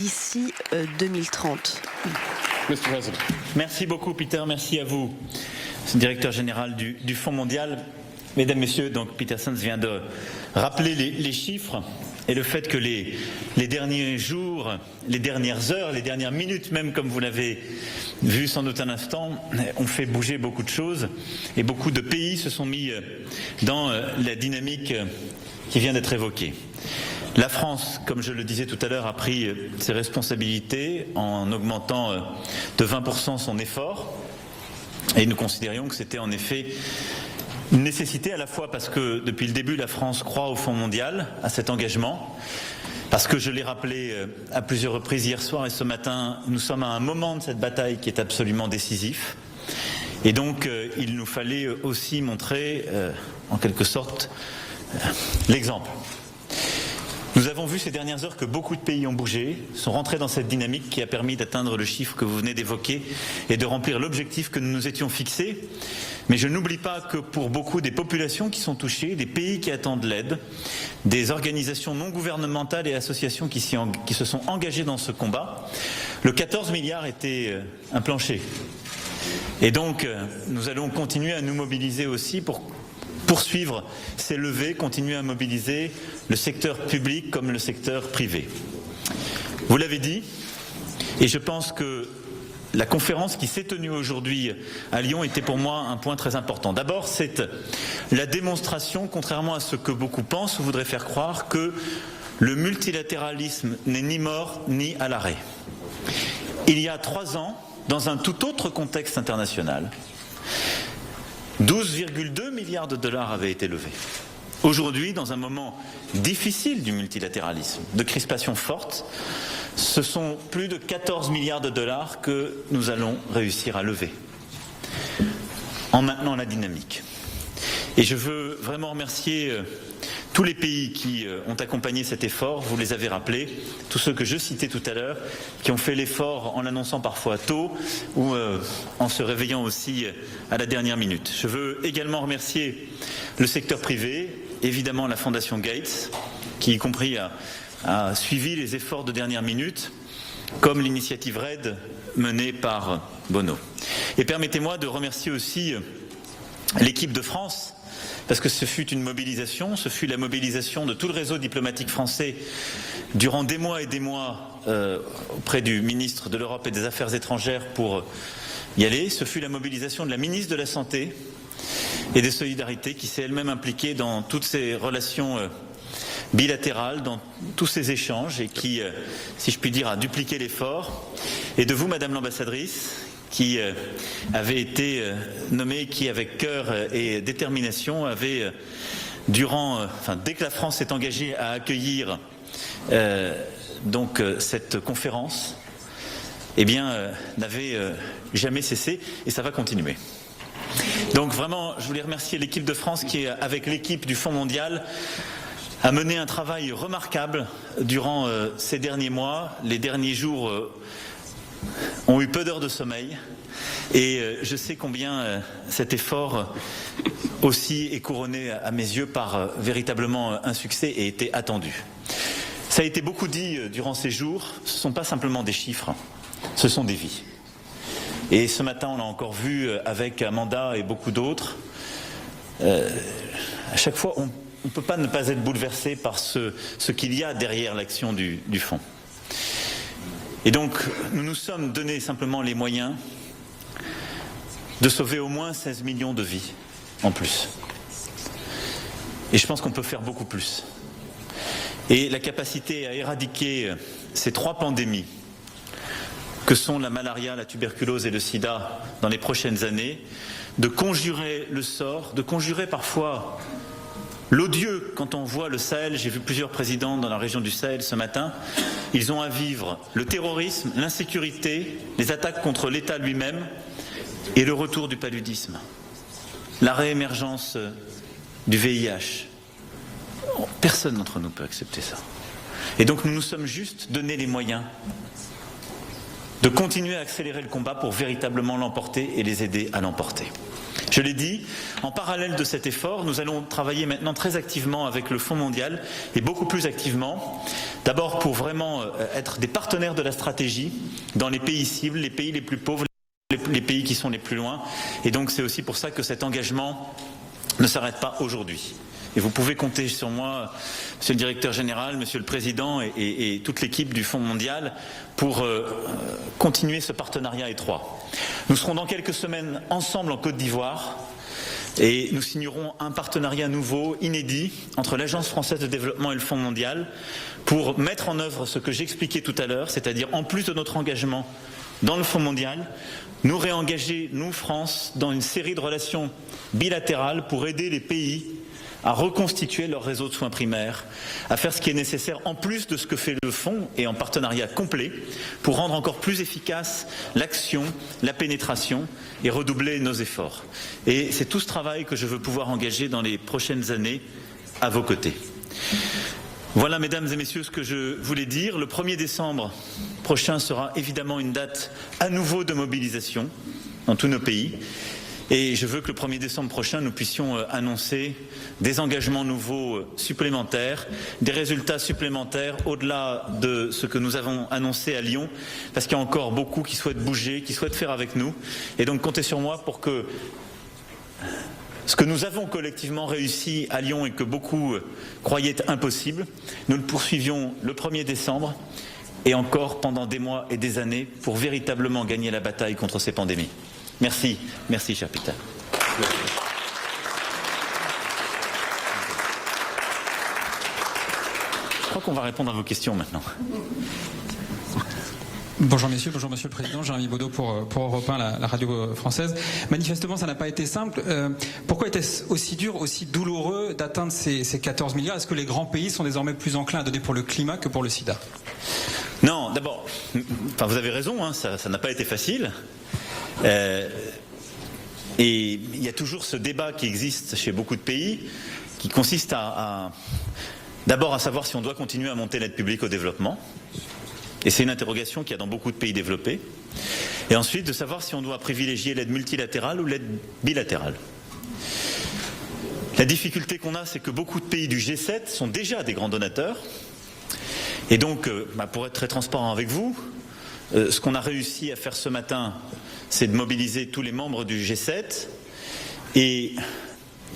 d'ici 2030. Merci beaucoup Peter, merci à vous, directeur général du Fonds mondial. Mesdames, Messieurs, donc Peter Sands vient de rappeler les chiffres et le fait que les derniers jours, les dernières heures, les dernières minutes même, comme vous l'avez vu sans doute un instant, ont fait bouger beaucoup de choses et beaucoup de pays se sont mis dans la dynamique qui vient d'être évoquée. La France, comme je le disais tout à l'heure, a pris ses responsabilités en augmentant de 20% son effort et nous considérions que c'était en effet une nécessité à la fois parce que depuis le début la France croit au Fonds mondial, à cet engagement, parce que je l'ai rappelé à plusieurs reprises hier soir et ce matin, nous sommes à un moment de cette bataille qui est absolument décisif et donc il nous fallait aussi montrer en quelque sorte l'exemple. Nous avons vu ces dernières heures que beaucoup de pays ont bougé, sont rentrés dans cette dynamique qui a permis d'atteindre le chiffre que vous venez d'évoquer et de remplir l'objectif que nous nous étions fixés. Mais je n'oublie pas que pour beaucoup des populations qui sont touchées, des pays qui attendent l'aide, des organisations non gouvernementales et associations qui se sont engagées dans ce combat, le 14 milliards était un plancher. Et donc nous allons continuer à nous mobiliser aussi pour poursuivre ces levées, continuer à mobiliser le secteur public comme le secteur privé. Vous l'avez dit, et je pense que la conférence qui s'est tenue aujourd'hui à Lyon était pour moi un point très important. D'abord, c'est la démonstration, contrairement à ce que beaucoup pensent ou voudraient faire croire, que le multilatéralisme n'est ni mort ni à l'arrêt. Il y a 3 ans, dans un tout autre contexte international, 12,2 milliards de dollars avaient été levés. Aujourd'hui, dans un moment difficile du multilatéralisme, de crispation forte, ce sont plus de 14 milliards de dollars que nous allons réussir à lever, en maintenant la dynamique. Et je veux vraiment remercier tous les pays qui ont accompagné cet effort, vous les avez rappelés, tous ceux que je citais tout à l'heure, qui ont fait l'effort en l'annonçant parfois tôt ou en se réveillant aussi à la dernière minute. Je veux également remercier le secteur privé, évidemment la Fondation Gates, qui y compris a suivi les efforts de dernière minute, comme l'initiative RED menée par Bono. Et permettez-moi de remercier aussi l'équipe de France, parce que ce fut une mobilisation, ce fut la mobilisation de tout le réseau diplomatique français durant des mois et des mois auprès du ministre de l'Europe et des Affaires étrangères pour y aller. Ce fut la mobilisation de la ministre de la Santé et des Solidarités qui s'est elle-même impliquée dans toutes ces relations bilatérales, dans tous ces échanges et qui, si je puis dire, a dupliqué l'effort. Et de vous, Madame l'ambassadrice, qui avait été nommé, qui avec cœur et détermination avait, dès que la France s'est engagée à accueillir cette conférence, n'avait jamais cessé et ça va continuer. Donc vraiment, je voulais remercier l'équipe de France qui, avec l'équipe du Fonds mondial, a mené un travail remarquable durant ces derniers mois. Les derniers jours ont eu peu d'heures de sommeil et je sais combien cet effort aussi est couronné à mes yeux par véritablement un succès et était attendu. Ça a été beaucoup dit durant ces jours, ce ne sont pas simplement des chiffres, ce sont des vies. Et ce matin on l'a encore vu avec Amanda et beaucoup d'autres, à chaque fois on ne peut pas ne pas être bouleversé par ce qu'il y a derrière l'action du Fonds. Et donc, nous nous sommes donné simplement les moyens de sauver au moins 16 millions de vies en plus. Et je pense qu'on peut faire beaucoup plus. Et la capacité à éradiquer ces 3 pandémies que sont la malaria, la tuberculose et le sida dans les prochaines années, de conjurer le sort, de conjurer parfois l'odieux, quand on voit le Sahel, j'ai vu plusieurs présidents dans la région du Sahel ce matin, ils ont à vivre le terrorisme, l'insécurité, les attaques contre l'État lui-même et le retour du paludisme, la réémergence du VIH. Personne d'entre nous peut accepter ça. Et donc nous nous sommes juste donné les moyens de continuer à accélérer le combat pour véritablement l'emporter et les aider à l'emporter. Je l'ai dit, en parallèle de cet effort, nous allons travailler maintenant très activement avec le Fonds mondial et beaucoup plus activement D'abord pour vraiment être des partenaires de la stratégie dans les pays cibles, les pays les plus pauvres, les pays qui sont les plus loin. Et donc c'est aussi pour ça que cet engagement ne s'arrête pas aujourd'hui. Et vous pouvez compter sur moi, Monsieur le Directeur Général, Monsieur le Président et toute l'équipe du Fonds mondial pour continuer ce partenariat étroit. Nous serons dans quelques semaines ensemble en Côte d'Ivoire et nous signerons un partenariat nouveau, inédit, entre l'Agence française de développement et le Fonds mondial pour mettre en œuvre ce que j'expliquais tout à l'heure, c'est-à-dire en plus de notre engagement dans le Fonds mondial, nous réengager, nous, France, dans une série de relations bilatérales pour aider les pays à reconstituer leur réseau de soins primaires, à faire ce qui est nécessaire en plus de ce que fait le Fonds et en partenariat complet pour rendre encore plus efficace l'action, la pénétration et redoubler nos efforts. Et c'est tout ce travail que je veux pouvoir engager dans les prochaines années à vos côtés. Voilà, mesdames et messieurs, ce que je voulais dire. Le 1er décembre prochain sera évidemment une date à nouveau de mobilisation dans tous nos pays. Et je veux que le 1er décembre prochain, nous puissions annoncer des engagements nouveaux supplémentaires, des résultats supplémentaires au-delà de ce que nous avons annoncé à Lyon, parce qu'il y a encore beaucoup qui souhaitent bouger, qui souhaitent faire avec nous. Et donc comptez sur moi pour que ce que nous avons collectivement réussi à Lyon et que beaucoup croyaient impossible, nous le poursuivions le 1er décembre et encore pendant des mois et des années pour véritablement gagner la bataille contre ces pandémies. Merci, merci cher Peter. Je crois qu'on va répondre à vos questions maintenant. Bonjour messieurs, bonjour monsieur le Président, Jérémy Baudot pour Europe 1, la radio française. Manifestement ça n'a pas été simple. Pourquoi était-ce aussi dur, aussi douloureux d'atteindre ces 14 milliards? Est-ce que les grands pays sont désormais plus enclins à donner pour le climat que pour le sida? Non, d'abord, vous avez raison, hein, ça n'a pas été facile. Et il y a toujours ce débat qui existe chez beaucoup de pays qui consiste d'abord à savoir si on doit continuer à monter l'aide publique au développement. Et c'est une interrogation qu'il y a dans beaucoup de pays développés. Et ensuite de savoir si on doit privilégier l'aide multilatérale ou l'aide bilatérale. La difficulté qu'on a, c'est que beaucoup de pays du G7 sont déjà des grands donateurs. Et donc, pour être très transparent avec vous, ce qu'on a réussi à faire ce matin, c'est de mobiliser tous les membres du G7 et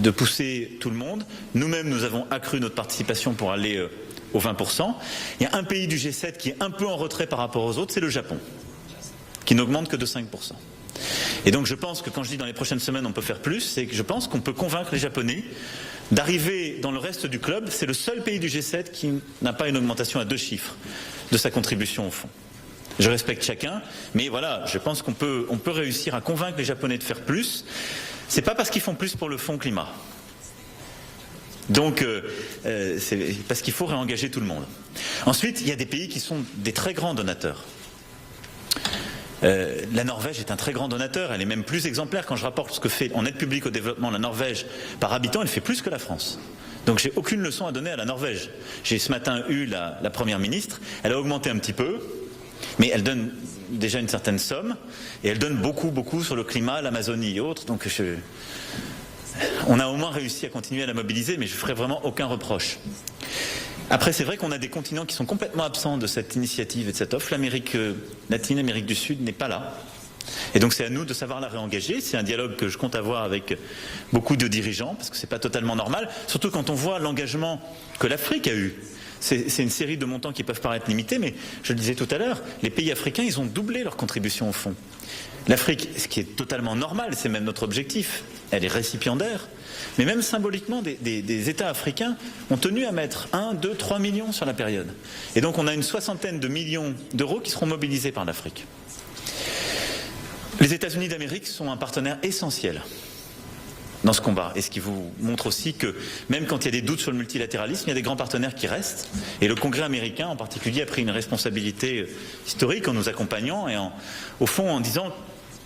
de pousser tout le monde. Nous-mêmes, nous avons accru notre participation pour aller aux 20%. Il y a un pays du G7 qui est un peu en retrait par rapport aux autres, c'est le Japon, qui n'augmente que de 5%. Et donc je pense que quand je dis dans les prochaines semaines on peut faire plus, c'est que je pense qu'on peut convaincre les Japonais d'arriver dans le reste du club. C'est le seul pays du G7 qui n'a pas une augmentation à 2 chiffres de sa contribution au fond. Je respecte chacun, mais voilà, je pense qu'on peut réussir à convaincre les Japonais de faire plus. C'est pas parce qu'ils font plus pour le fonds climat. Donc, c'est parce qu'il faut réengager tout le monde. Ensuite, il y a des pays qui sont des très grands donateurs. La Norvège est un très grand donateur, elle est même plus exemplaire. Quand je rapporte ce que fait en aide publique au développement la Norvège par habitant, elle fait plus que la France. Donc j'ai aucune leçon à donner à la Norvège. J'ai ce matin eu la Première ministre, elle a augmenté un petit peu, mais elle donne déjà une certaine somme, et elle donne beaucoup sur le climat, l'Amazonie et autres, donc on a au moins réussi à continuer à la mobiliser, mais je ne ferai vraiment aucun reproche. Après, c'est vrai qu'on a des continents qui sont complètement absents de cette initiative et de cette offre. L'Amérique latine, l'Amérique du Sud n'est pas là. Et donc c'est à nous de savoir la réengager. C'est un dialogue que je compte avoir avec beaucoup de dirigeants, parce que ce n'est pas totalement normal, surtout quand on voit l'engagement que l'Afrique a eu. C'est une série de montants qui peuvent paraître limités, mais je le disais tout à l'heure, les pays africains, ils ont doublé leur contribution au fonds. L'Afrique, ce qui est totalement normal, c'est même notre objectif, elle est récipiendaire, mais même symboliquement, des États africains ont tenu à mettre 1, 2, 3 millions sur la période. Et donc on a une 60aine de millions d'euros qui seront mobilisés par l'Afrique. Les États-Unis d'Amérique sont un partenaire essentiel dans ce combat, et ce qui vous montre aussi que même quand il y a des doutes sur le multilatéralisme, il y a des grands partenaires qui restent, et le Congrès américain en particulier a pris une responsabilité historique en nous accompagnant et au fond en disant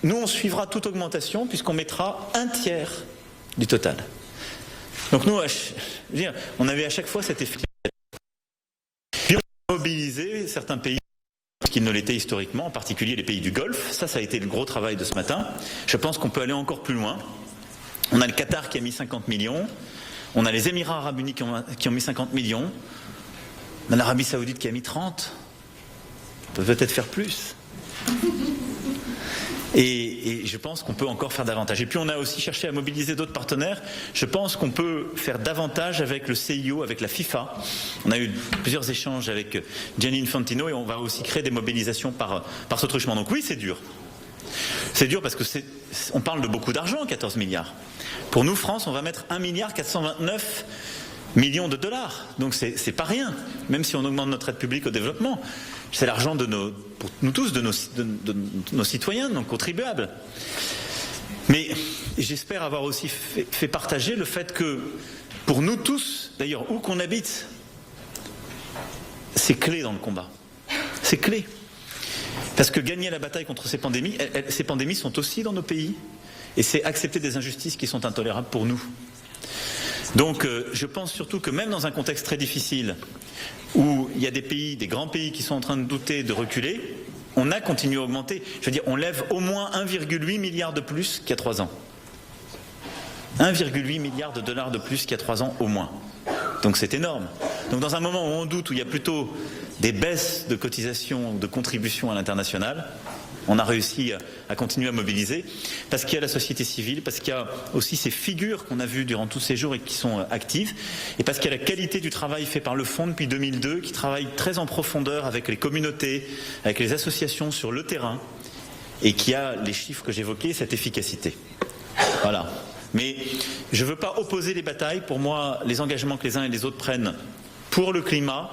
nous on suivra toute augmentation puisqu'on mettra 1/3 du total. Donc nous, on avait à chaque fois cet effet. Puis on a mobilisé certains pays qui ne l'étaient historiquement, en particulier les pays du Golfe. Ça a été le gros travail de ce matin. Je pense qu'on peut aller encore plus loin. On a le Qatar qui a mis 50 millions, on a les Émirats Arabes Unis qui ont mis 50 millions, Mais l'Arabie Saoudite qui a mis 30 peut peut-être faire plus. Et je pense qu'on peut encore faire davantage. Et puis on a aussi cherché à mobiliser d'autres partenaires. Je pense qu'on peut faire davantage avec le CIO, avec la FIFA. On a eu plusieurs échanges avec Gianni Infantino et on va aussi créer des mobilisations par ce truchement. Donc oui, c'est dur. C'est dur parce que on parle de beaucoup d'argent, 14 milliards. Pour nous, France, on va mettre 1,429 milliard de dollars. Donc c'est pas rien, même si on augmente notre aide publique au développement. C'est l'argent pour nous tous, de nos citoyens, de nos contribuables. Mais j'espère avoir aussi fait partager le fait que, pour nous tous, d'ailleurs, où qu'on habite, c'est clé dans le combat. C'est clé. Parce que gagner la bataille contre ces pandémies sont aussi dans nos pays. Et c'est accepter des injustices qui sont intolérables pour nous. Donc je pense surtout que même dans un contexte très difficile, où il y a des grands pays qui sont en train de douter, de reculer, on a continué à augmenter. Je veux dire, on lève au moins 1,8 milliard de plus qu'il y a 3 ans. 1,8 milliard de dollars de plus qu'il y a 3 ans au moins. Donc c'est énorme. Donc dans un moment où on doute, où il y a plutôt des baisses de cotisations, de contributions à l'international, on a réussi à continuer à mobiliser, parce qu'il y a la société civile, parce qu'il y a aussi ces figures qu'on a vues durant tous ces jours et qui sont actives, et parce qu'il y a la qualité du travail fait par le Fonds depuis 2002, qui travaille très en profondeur avec les communautés, avec les associations sur le terrain, et qui a les chiffres que j'évoquais, cette efficacité. Voilà. Mais je ne veux pas opposer les batailles. Pour moi, les engagements que les uns et les autres prennent pour le climat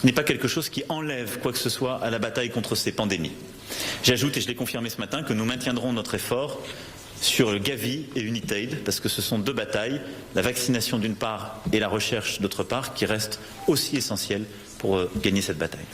n'est pas quelque chose qui enlève quoi que ce soit à la bataille contre ces pandémies. J'ajoute, et je l'ai confirmé ce matin, que nous maintiendrons notre effort sur le Gavi et Unitaid, parce que ce sont 2 batailles, la vaccination d'une part et la recherche d'autre part, qui restent aussi essentielles pour gagner cette bataille.